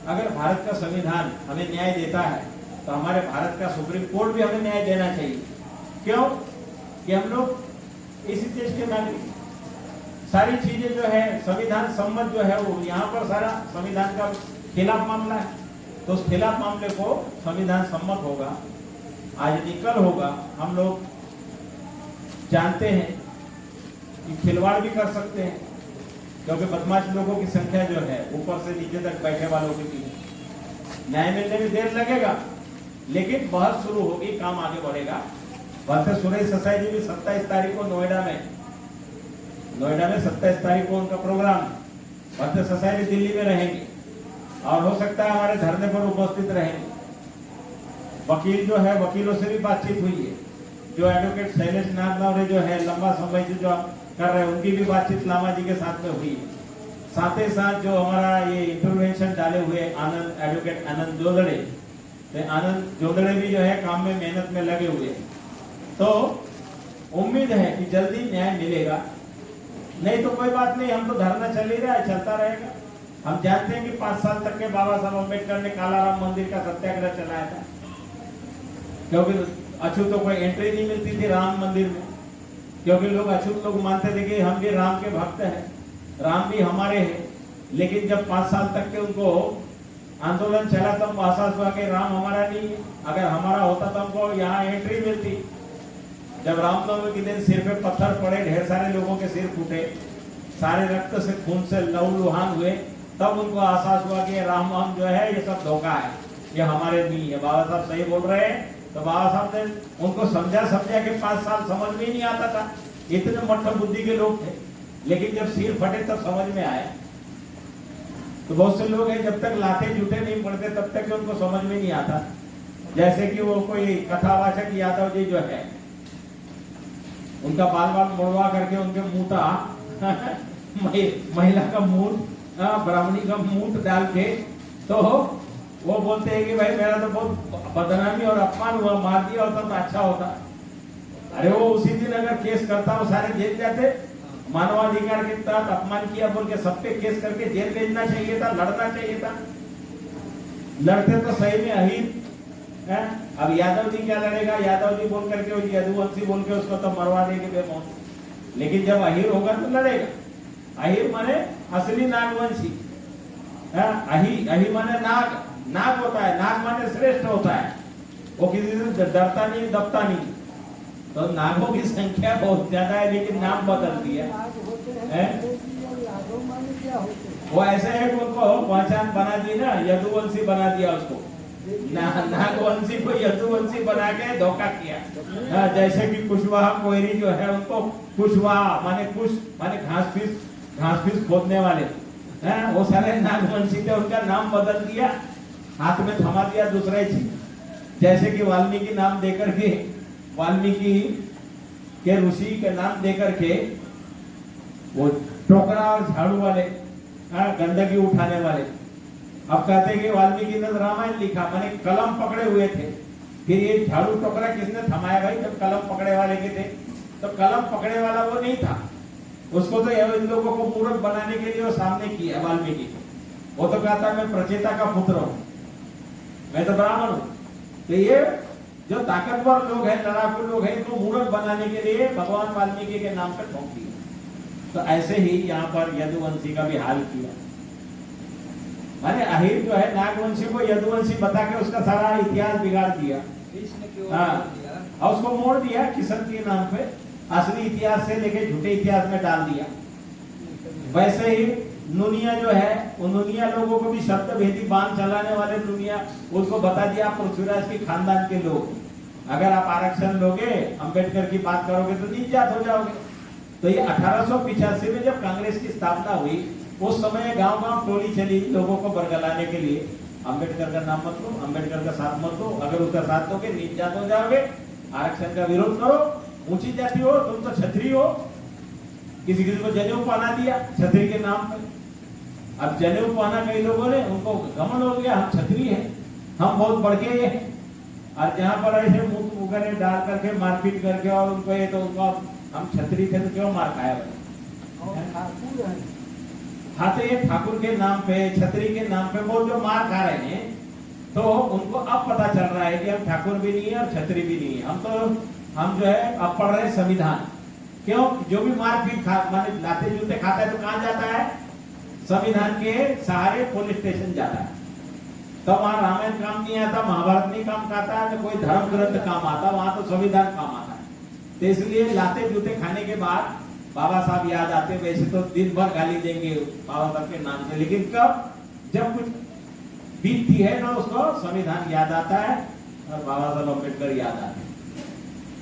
अगर भारत का संविधान हमें न्याय देता है तो हमारे भारत का सुप्रीम कोर्ट भी हमें न्याय देना चाहिए। क्यों? कि हम लोग इसी देश के नागरिक, सारी चीजें जो है संविधान सम्मत जो है वो यहाँ पर सारा संविधान का खिलाफ मामला है, तो उस खिलाफ मामले को संविधान सम्मत होगा, आज नहीं कल होगा। हम लोग जानते हैं कि खिलवाड़ भी कर सकते हैं, क्योंकि बदमाश लोगों की संख्या जो है ऊपर से नीचे तक बैठे वालों की भी, न्याय मिलने में देर लगेगा, लेकिन बहस शुरू होगी, काम आगे बढ़ेगा। वैसे सुरेश ससाई जी भी 27 तारीख को नोएडा में 27 तारीख को उनका प्रोग्राम, वैसे ससाई जी दिल्ली में रहेंगे और हो सकता है हमारे धरने पर उपस्थित रहेंगे। वकील जो है, वकीलों से भी बातचीत हुई है, जो एडवोकेट शैलेश नागनवरे जो है लंबा समय से जो कर रहे हैं, उनकी भी बातचीत लामा जी के साथ में हुई है। साथ ही साथ जो हमारा ये इंटरवेंशन डाले हुए एडवोकेट आनंद जोदड़े, आनंद जोदड़े भी जो है काम में मेहनत में लगे हुए हैं। तो उम्मीद है कि जल्दी न्याय मिलेगा, नहीं तो कोई बात नहीं, हम तो धरना चल ही रहा है, चलता रहेगा। हम जानते हैं कि 5 साल तक के बाबा साहब अम्बेडकर ने कालाराम मंदिर का सत्याग्रह चलाया था, क्योंकि अछूत को कोई एंट्री नहीं मिलती थी राम मंदिर में, क्योंकि लोग अछूत लोग मानते थे कि हम भी राम के भक्त हैं, राम भी हमारे हैं। लेकिन जब 5 साल तक के उनको आंदोलन चला तब एहसास हुआ कि राम हमारा नहीं है, अगर हमारा होता तो हमको यहाँ एंट्री मिलती। जब रामनवमी के दिन सिर पे पत्थर पड़े, ढेर सारे लोगों के सिर फूटे, सारे रक्त से खून से लहूलुहान हुए, तब उनको एहसास हुआ कि राम जो है ये सब धोखा है, ये हमारे नहीं है। बाबा साहब सही बोल रहे हैं। तो बाबा साहब ने उनको समझा कि 5 साल समझ में ही नहीं आता था, इतने मट्ठ बुद्धि के लोग थे। लेकिन जब सिर फटे तब समझ में आया। तो बहुत से लोग हैं जब तक लाते जूते नहीं पड़ते तब तक उनको समझ में नहीं आता। जैसे कि वो कोई कथावाचक यादव जी जो है, उनका बाल बाल मुड़वा करके उनके मुंह महिला का मुंह, ब्राह्मणी का मुंह डाल के, तो वो बोलते हैं कि भाई मेरा तो बहुत बदनामी और अपमान हुआ, मार दिया होता तो अच्छा होता। अरे वो उसी दिन अगर केस करता वो सारे जेल जाते। मानवाधिकार के तहत अपमान किया बोल के सब पे केस करके जेल भेजना चाहिए था, लड़ना चाहिए था। लड़ते तो सही में अहीर है। अब यादव जी क्या लड़ेगा, यादव जी बोल करके, यदुवंशी बोल के उसको तो मरवा देंगे बेमौत। लेकिन जब अहीर होगा तो लड़ेगा। अहीर माने असली नागवंशी, अही माने नाग, नाग होता है, नाग माने श्रेष्ठ होता है, वो किसी से डरता नहीं, दबता नहीं। तो नागों की संख्या बहुत ज्यादा है, लेकिन नाम बदल दिया है। वो ऐसे है कि उनको पहचान बना दी ना, यदुवंशी बना दिया उसको, नागवंशी को यदुवंशी बना के धोखा किया। जैसे कि कुशवाहा कोयरी जो है, उनको कुशवाहा माने कुश माने घास फीस खोदने वाले, वो सारे नागवंशी थे, उनका नाम बदल दिया, हाथ में थमा दिया दूसरा ही चीज। जैसे कि वाल्मीकि नाम देकर के, वाल्मीकि के ऋषि के नाम देकर के वो टोकरा और झाड़ू वाले, गंदगी उठाने वाले, अब कहते हैं कि वाल्मीकि ने रामायण लिखा, माने कलम पकड़े हुए थे। फिर ये झाड़ू टोकरा किसने थमाया भाई, जब कलम पकड़े वाले के थे? तो कलम पकड़े वाला वो नहीं था, उसको तो इन लोगों को मूर्ख बनाने के लिए वो सामने किया वाल्मीकि को। वो तो कहता मैं प्रचेता का पुत्र हूं, मैं तो ब्राह्मण हूं। तो ये जो ताकतवर लोग हैं, लड़ाकू लोग हैं, इनको मूर्ख बनाने के लिए भगवान वाल्मीकि के नाम पर ठोक दिया। तो ऐसे ही यहाँ पर यदुवंशी का भी हाल किया। माने अहीर जो है नागवंशी को यदुवंशी बता के उसका सारा इतिहास बिगाड़ दिया। और उसको मोड़ दिया किशन के नाम पे, असली इतिहास से लेके झूठे इतिहास में डाल दिया। वैसे ही नुनिया जो है, उन नुनिया लोगों को भी शब्द भेदी बांध चलाने वाले नुनिया, उसको बता दिया पृथ्वीराज के खानदान के लोग, अगर आप आरक्षण लोगे, अंबेडकर की बात करोगे तो निजात हो जाओगे। तो ये 1885 में जब कांग्रेस की स्थापना हुई, उस समय गांव गांव टोली चली लोगों को बरगलाने के लिए, अंबेडकर का नाम मत लो, अंबेडकर का साथ मत दो, अगर उसका साथ दोगे निजात हो जाओगे, आरक्षण का विरोध करो, ऊंची जाति हो, तुम तो छतरी हो। किसी किसी को जनेऊ पहना दिया छतरी के नाम पर। अब जनेऊ पहना कई लोगों ने, उनको घमंड हो गया हम छतरी हैं, हम बहुत बढ़के हैं। और जहां पर ऐसे मुंह वगैरह डाल करके मारपीट करके और उनको ये तो उनको हम छतरी थे तो क्यों मार खाया? हाँ, तो ये ठाकुर के नाम पे, छतरी के नाम पे वो जो मार खा रहे हैं, तो उनको अब पता चल रहा है कि हम ठाकुर भी नहीं है और छतरी भी नहीं है। हम जो है अब पढ़ रहे संविधान। क्यों? जो भी मारपीट माने लाते जूते खाता है तो कहां जाता है? संविधान के सहारे पुलिस स्टेशन जाता है। तो वहां रामायण काम नहीं आता, महाभारत नहीं काम आता है, कोई धर्म ग्रंथ काम आता, वहां तो संविधान काम आता है। तो इसलिए लाते जूते खाने के बाद बाबा साहब याद आते। वैसे तो दिन भर गाली देंगे बाबा साहब के नाम से, लेकिन कब जब कुछ बीतती है ना उसको संविधान याद आता है और बाबा साहब अम्बेडकर याद आते हैं।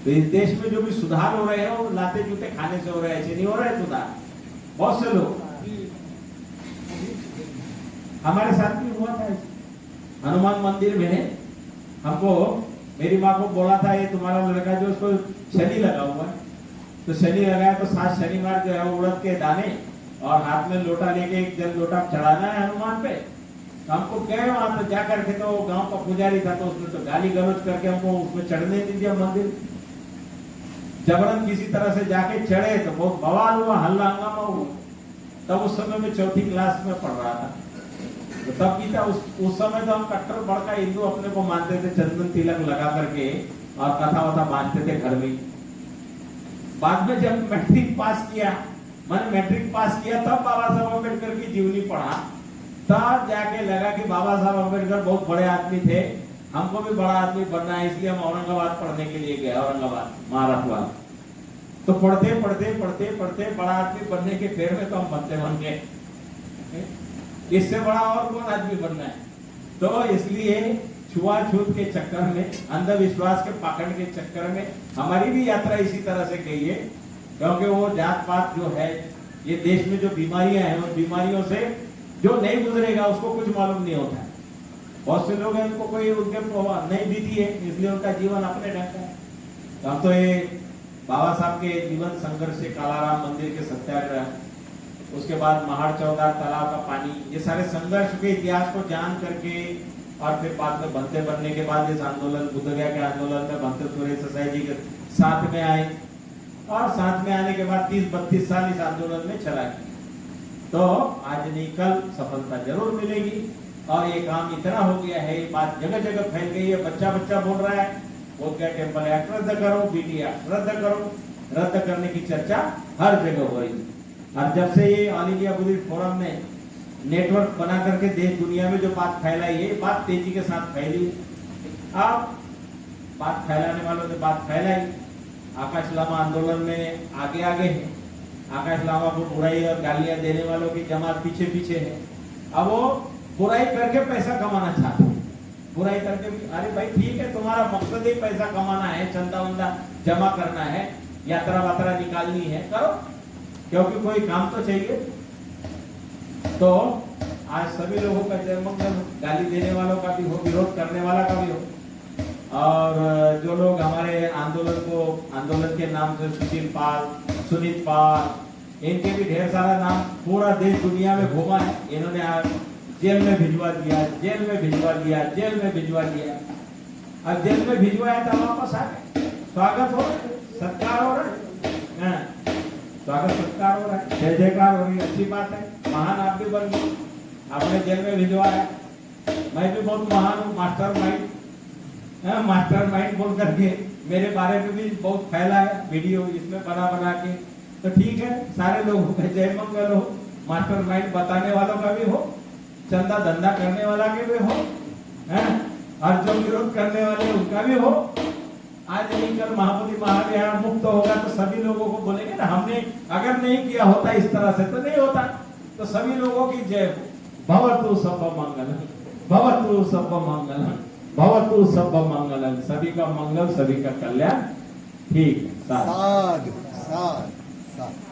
तो इस देश में जो भी सुधार हो रहे हैं वो लाते जूते खाने से हो रहे हैं, ऐसे नहीं हो रहे सुधार। बहुत से लोग, हमारे साथ भी हुआ था हनुमान मंदिर में, हमको मेरी माँ को बोला था ये तुम्हारा लड़का जो उसको शनि लगा हुआ है, तो शनि लगाया तो 7 शनिवार जो है उड़द के दाने और हाथ में लोटा लेके एक जल लोटा चढ़ाना है हनुमान पे। तो हमको गए वहां, तो जाकर के तो गांव का पुजारी था, तो उसने तो गाली गलौज करके हमको उसमें चढ़ने नहीं दिया मंदिर। जबरन किसी तरह से जाके चढ़े तो बहुत बवाल हुआ, हल्ला हंगामा हुआ। तब उस समय में चौथी क्लास में पढ़ रहा था, तो तब की था उस समय तो हम कट्टर बड़का हिंदू अपने को मानते थे, चंदन तिलक लगा करके और कथा वथा बांटते थे घर में। बाद में जब मैट्रिक पास किया, मैंने मैट्रिक पास किया, तब बाबा साहब अम्बेडकर की जीवनी पढ़ा, तब जाके लगा कि बाबा साहब अम्बेडकर बहुत बड़े आदमी थे, हमको भी बड़ा आदमी बनना है, इसलिए हम औरंगाबाद पढ़ने के लिए गए, औरंगाबाद महाराष्ट्र वाला। तो पढ़ते पढ़ते पढ़ते पढ़ते बड़ा आदमी बनने के फेर में तो हम बनते बन गए, इससे बड़ा और कौन आदमी बनना है। तो इसलिए छुआछूत के चक्कर में, अंधविश्वास के पाखंड के चक्कर में हमारी भी यात्रा इसी तरह से गई है, क्योंकि वो जात पात जो है, ये देश में जो बीमारियां हैं, उन बीमारियों से जो नहीं गुजरेगा उसको कुछ मालूम नहीं होता है। बहुत से लोग हैं उनको कोई उनके नहीं बीती है, इसलिए उनका जीवन अपने ढंग का है। तो हम तो ये बाबा साहब के जीवन संघर्ष से, कालाराम मंदिर के सत्याग्रह, उसके बाद महाड़ चौदार तालाब का पानी, ये सारे संघर्ष के इतिहास को जान करके, और फिर बाद में बनते बनने के बाद इस आंदोलन, बुद्ध गया के आंदोलन में बनते सुरेश ससाई जी के साथ में आए, और साथ में आने के बाद 30-32 साल इस आंदोलन में चला गया। तो आज नहीं कल सफलता जरूर मिलेगी, और ये काम इतना हो गया है, ये बात जगह जगह फैल गई है, बच्चा बच्चा बोल रहा है, बोल क्या टेम्पल एक्ट रद्द करो, बीटी एक्ट रद्द करो, रद्द करने की चर्चा हर जगह हो रही है। और जब से ये ऑल इंडिया बुद्धिस्ट फोरम ने नेटवर्क बना करके देश दुनिया में जो बात फैलाई है, बात तेजी के साथ फैली। अब बात फैलाने वालों ने बात फैलाई, आकाश लामा आंदोलन में आगे आगे है, आकाश लामा को बुराई और गालियां देने वालों की जमात पीछे पीछे है। अब वो बुराई करके पैसा कमाना चाहते हैं, बुराई करके भी, अरे भाई ठीक है, तुम्हारा मकसद ही पैसा कमाना है, चंदा वंदा जमा करना है, यात्रा वात्रा निकालनी है, करो, क्योंकि कोई काम तो चाहिए। तो आज सभी लोगों का जय मंगल, गाली देने वालों का भी हो, विरोध करने वाला का भी हो, और जो लोग हमारे आंदोलन के नाम से सुशील पाल, सुनीत पाल, इनके भी ढेर सारा नाम पूरा देश दुनिया में घूमा है। इन्होंने आज जेल में भिजवा दिया, जेल में भिजवा दिया, जेल में भिजवा दिया, अब जेल में भिजवाया था, वापस आ गए, स्वागत हो रहा है, सत्कार हो रहा है, स्वागत सत्कार हो रहा है, जय जयकार हो रही है, अच्छी बात है, महान आप भी बन गए, आपने जेल में भिजवाया। मैं भी बहुत महान हूँ, मास्टर माइंड बोल करके मेरे बारे में भी बहुत फैला है वीडियो, इसमें बना बना के। तो ठीक है, सारे लोगों का जय मंगल हो, मास्टर माइंड बताने वालों का भी हो, चंदा धंधा करने वाला के भी हो, और जो विरोध करने वाले उनका भी हो। आज नहीं कल महाबोधि महाविहार मुक्त होगा तो सभी लोगों को बोलेंगे ना, हमने अगर नहीं किया होता इस तरह से तो नहीं होता। तो सभी लोगों की जय हो। भवतु सर्व मंगलम, भवतु सर्व मंगलम, भवतु सर्व मंगलम, सभी का मंगल, सभी का कल्याण। ठीक, साध साध साध।